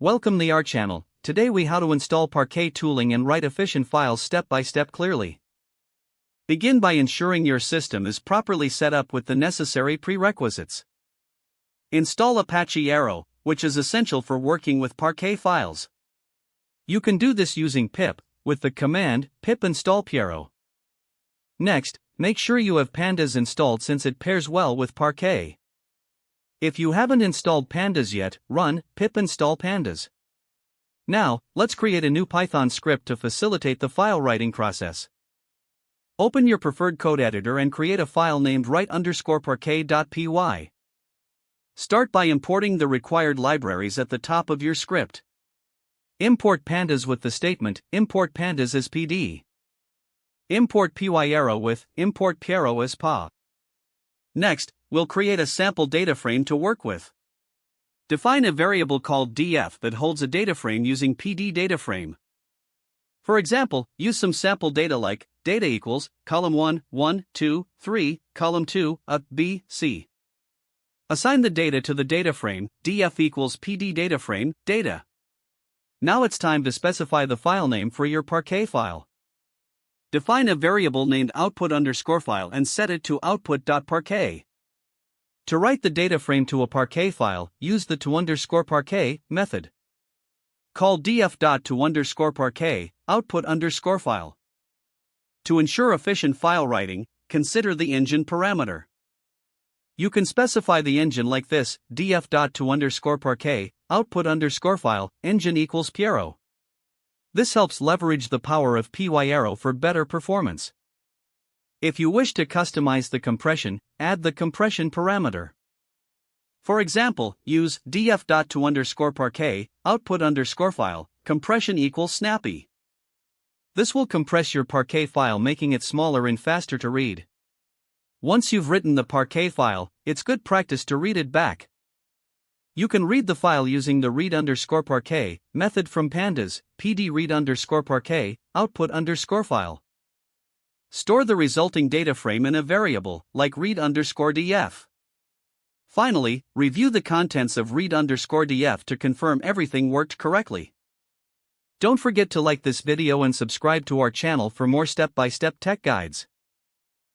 Welcome to our channel. Today we how to install Parquet tooling and write efficient files step by step clearly. Begin by ensuring your system is properly set up with the necessary prerequisites. Install Apache Arrow, which is essential for working with Parquet files. You can do this using pip, with the command pip install Arrow. Next, make sure you have Pandas installed since it pairs well with Parquet. If you haven't installed Pandas yet, run pip install Pandas. Now, let's create a new Python script to facilitate the file writing process. Open your preferred code editor and create a file named write_parquet.py. Start by importing the required libraries at the top of your script. Import pandas with the statement import pandas as pd. Import pyarrow with import pyarrow as pa. Next, we'll create a sample data frame to work with. Define a variable called df that holds a data frame using pd data frame. For example, use some sample data like data equals column 1, 1, 2, 3, column 2, a, b, c. Assign the data to the data frame, df equals pd data frame, data. Now it's time to specify the file name for your Parquet file. Define a variable named output_file and set it to output.parquet. To write the data frame to a Parquet file, use the to_parquet method. Call df.to_parquet output_file. To ensure efficient file writing, consider the engine parameter. You can specify the engine like this: df.to_parquet output_file engine equals pyarrow. This helps leverage the power of pyarrow for better performance. If you wish to customize the compression, add the compression parameter. For example, use df.to_parquet output_file compression equals snappy. This will compress your Parquet file, making it smaller and faster to read. Once you've written the Parquet file, it's good practice to read it back. You can read the file using the read_parquet method from Pandas, pd read_parquet output_file. Store the resulting data frame in a variable, like read_df. Finally, review the contents of read_df to confirm everything worked correctly. Don't forget to like this video and subscribe to our channel for more step-by-step tech guides.